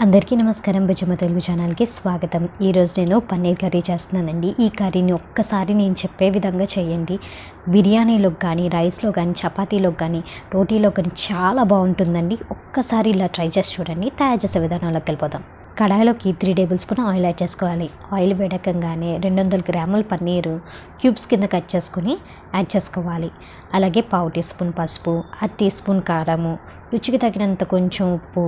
అందరికీ నమస్కారం. భుజమ్మ తెలుగు ఛానల్కి స్వాగతం. ఈరోజు నేను పన్నీర్ కర్రీ చేస్తున్నానండి. ఈ కర్రీని ఒక్కసారి నేను చెప్పే విధంగా చేయండి. బిర్యానీలోకి కానీ, రైస్లో కానీ, చపాతీలోకి కానీ, రోటీలో కానీ చాలా బాగుంటుందండి. ఒక్కసారి ఇలా ట్రై చేసి చూడండి. తయారు చేసే విధానంలోకి వెళ్ళిపోతాం. కడాయిలోకి 3 టేబుల్ స్పూన్ ఆయిల్ యాడ్ చేసుకోవాలి. ఆయిల్ వేడకంగానే 200 గ్రాముల పన్నీరు క్యూబ్స్ కింద కట్ చేసుకుని యాడ్ చేసుకోవాలి. అలాగే 1/2 టీ స్పూన్ పసుపు, 1/2 టీ స్పూన్ కారము, రుచికి తగినంత కొంచెం ఉప్పు,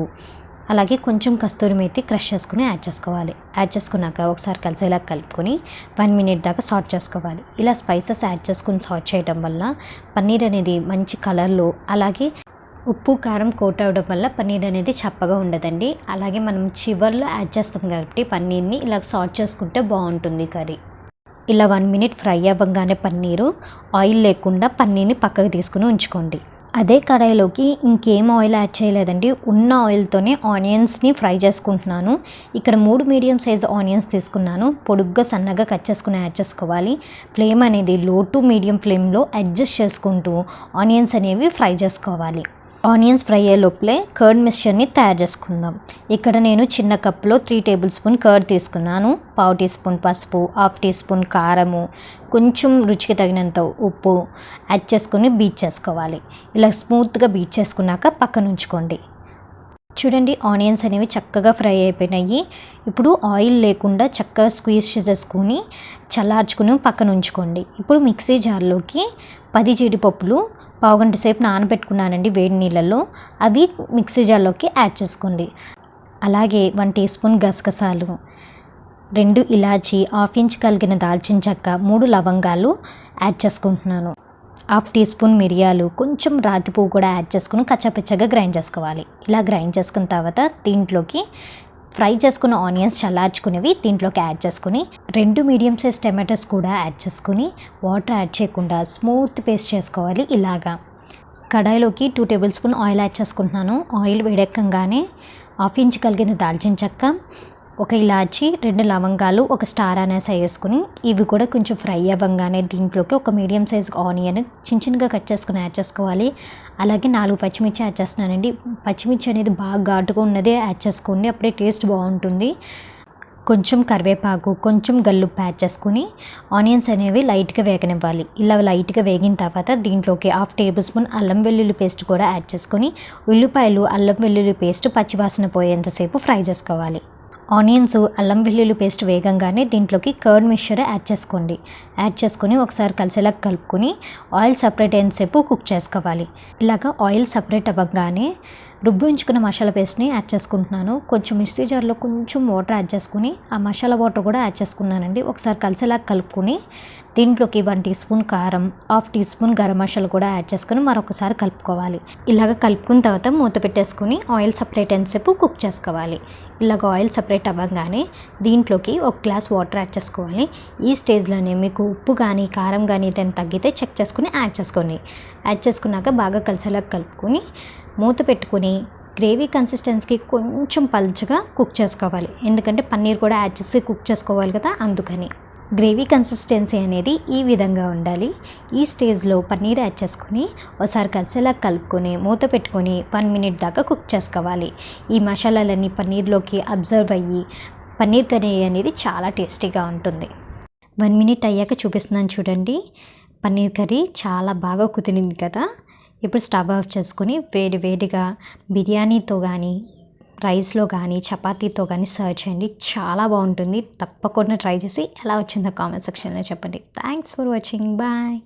అలాగే కొంచెం కస్తూరి మేతి క్రష్ చేసుకుని యాడ్ చేసుకోవాలి. యాడ్ చేసుకున్నాక ఒకసారి కలిసేలా కలుపుకొని 1 మినిట్ దాకా సాట్ చేసుకోవాలి. ఇలా స్పైసెస్ యాడ్ చేసుకుని సాట్ చేయడం వల్ల పన్నీర్ అనేది మంచి కలర్లో, అలాగే ఉప్పు కారం కోట్ అవ్వడం వల్ల పన్నీర్ అనేది చప్పగా ఉండదండి. అలాగే మనం చివర్లో యాడ్ చేస్తాం కాబట్టి పన్నీర్ని ఇలా సాట్ చేసుకుంటే బాగుంటుంది కర్రీ. ఇలా 1 మినిట్ ఫ్రై అవ్వగానే పన్నీరు ఆయిల్ లేకుండా పన్నీర్ని పక్కకు తీసుకుని ఉంచుకోండి. అదే కడాయిలోకి ఇంకేం ఆయిల్ యాడ్ చేయలేదండి. ఉన్న ఆయిల్తోనే ఆనియన్స్ని ఫ్రై చేసుకుంటున్నాను. ఇక్కడ 3 మీడియం సైజ్ ఆనియన్స్ తీసుకున్నాను. పొడుగ్గా సన్నగా కట్ చేసుకుని యాడ్ చేసుకోవాలి. ఫ్లేమ్ అనేది లో టు మీడియం ఫ్లేమ్లో అడ్జస్ట్ చేసుకుంటూ ఆనియన్స్ అనేవి ఫ్రై చేసుకోవాలి. ఆనియన్స్ ఫ్రై అయ్యే లోపలే కర్డ్ మిక్చర్ని తయారు చేసుకుందాం. ఇక్కడ నేను చిన్న కప్లో 3 టేబుల్ స్పూన్ కర్డ్ తీసుకున్నాను. 1/2 టీ స్పూన్ పసుపు, 1/2 టీ స్పూన్ కారము, కొంచెం రుచికి తగినంత ఉప్పు యాడ్ చేసుకుని బీట్ చేసుకోవాలి. ఇలా స్మూత్గా బీట్ చేసుకున్నాక పక్కన ఉంచుకోండి. చూడండి, ఆనియన్స్ అనేవి చక్కగా ఫ్రై అయిపోయినాయి. ఇప్పుడు ఆయిల్ లేకుండా చక్కగా స్క్వీజ్ చేసేసుకుని చల్లార్చుకుని పక్కన ఉంచుకోండి. ఇప్పుడు మిక్సీ జార్లోకి 10 జీడిపప్పులు 1/2 గంట సేపు నానబెట్టుకున్నానండి వేడి నీళ్ళల్లో. అవి మిక్సీ జార్లోకి యాడ్ చేసుకోండి. అలాగే 1 టీ స్పూన్ గసగసాలు, 2 ఇలాచి, 1/2 ఇంచ్ కలిగిన దాల్చిన చెక్క, 3 లవంగాలు యాడ్ చేసుకుంటున్నాను. 1/2 టీ స్పూన్ మిరియాలు, కొంచెం రాతి పువ్వు కూడా యాడ్ చేసుకుని కచ్చాపిచ్చగా గ్రైండ్ చేసుకోవాలి. ఇలా గ్రైండ్ చేసుకున్న తర్వాత దీంట్లోకి ఫ్రై చేసుకున్న ఆనియన్స్ చల్లార్చుకునేవి దీంట్లోకి యాడ్ చేసుకుని 2 మీడియం సైజ్ టమాటోస్ కూడా యాడ్ చేసుకుని వాటర్ యాడ్ చేయకుండా స్మూత్ పేస్ట్ చేసుకోవాలి. ఇలాగా కడాయిలోకి 2 టేబుల్ స్పూన్ ఆయిల్ యాడ్ చేసుకుంటున్నాను. ఆయిల్ వేడెక్కగానే 1/2 ఇంచ్ కలిగిన దాల్చిన చెక్క, 1 ఇలాచి, 2 లవంగాలు, 1 స్టార్ అనేసి వేసుకుని ఇవి కూడా కొంచెం ఫ్రై అవ్వగానే దీంట్లోకి 1 మీడియం సైజ్ ఆనియన్ చిన్నగా కట్ చేసుకుని యాడ్ చేసుకోవాలి. అలాగే 4 పచ్చిమిర్చి యాడ్ చేస్తున్నానండి. పచ్చిమిర్చి అనేది బాగా ఘాటుగా ఉన్నదే యాడ్ చేసుకోండి, అప్పుడే టేస్ట్ బాగుంటుంది. కొంచెం కరివేపాకు, కొంచెం గల్లుప్పు యాడ్ చేసుకుని ఆనియన్స్ అనేవి లైట్గా వేగనివ్వాలి. ఇలా లైట్గా వేగిన తర్వాత దీంట్లోకి 1/2 టేబుల్ స్పూన్ అల్లం వెల్లుల్లి పేస్ట్ కూడా యాడ్ చేసుకొని ఉల్లిపాయలు, అల్లం వెల్లుల్లి పేస్ట్ పచ్చివాసన పోయేంతసేపు ఫ్రై చేసుకోవాలి. ఆనియన్స్, అల్లం వెల్లుల్లి పేస్ట్ వేగంగానే దీంట్లోకి కర్డ్ మిక్చర్ యాడ్ చేసుకోండి. యాడ్ చేసుకొని ఒకసారి కలిసేలా కలుపుకొని ఆయిల్ సపరేట్ అయ్యేంతసేపు కుక్ చేసుకోవాలి. ఇలాగ ఆయిల్ సపరేట్ అవ్వగానే రుబ్బు ఉంచుకున్న మసాలా పేస్ట్ని యాడ్ చేసుకుంటున్నాను. కొంచెం మిక్సీ జార్లో కొంచెం వాటర్ యాడ్ చేసుకుని ఆ మసాలా వాటర్ కూడా యాడ్ చేసుకున్నానండి. ఒకసారి కలిసేలా కలుపుకొని దీంట్లోకి 1 టీ స్పూన్ కారం, 1/2 టీ స్పూన్ గరం మసాలా కూడా యాడ్ చేసుకుని మరొకసారి కలుపుకోవాలి. ఇలాగ కలుపుకున్న తర్వాత మూత పెట్టేసుకుని ఆయిల్ సపరేట్ అయ్యేంతసేపు కుక్ చేసుకోవాలి. ఇలాగ ఆయిల్ సపరేట్ అవ్వగానే దీంట్లోకి 1 గ్లాస్ వాటర్ యాడ్ చేసుకోవాలి. ఈ స్టేజ్లోనే మీకు ఉప్పు కానీ కారం కానీ ఏదైనా తగ్గితే చెక్ చేసుకుని యాడ్ చేసుకోండి. యాడ్ చేసుకున్నాక బాగా కలిసేలా కలుపుకొని మూత పెట్టుకుని గ్రేవీ కన్సిస్టెన్సీకి కొంచెం పల్చగా కుక్ చేసుకోవాలి. ఎందుకంటే పన్నీర్ కూడా యాడ్ చేసి కుక్ చేసుకోవాలి కదా, అందుకని గ్రేవీ కన్సిస్టెన్సీ అనేది ఈ విధంగా ఉండాలి. ఈ స్టేజ్లో పన్నీర్ యాడ్ చేసుకుని ఒకసారి కలిసేలా కలుపుకొని మూత పెట్టుకొని 1 మినిట్ దాకా కుక్ చేసుకోవాలి. ఈ మసాలాలన్నీ పన్నీర్లోకి అబ్జర్వ్ అయ్యి పన్నీర్ కర్రీ అనేది చాలా టేస్టీగా ఉంటుంది. 1 మినిట్ అయ్యాక చూపిస్తున్నాను చూడండి. పన్నీర్ కర్రీ చాలా బాగా కుదిరింది కదా. ఇప్పుడు స్టవ్ ఆఫ్ చేసుకొని వేడిగా బిర్యానీతో కానీ, రైస్లో కానీ, చపాతీతో కానీ సర్వ్ చేయండి. చాలా బాగుంటుంది. తప్పకుండా ట్రై చేసి ఎలా వచ్చిందో కామెంట్ సెక్షన్లో చెప్పండి. Thanks for watching. బాయ్.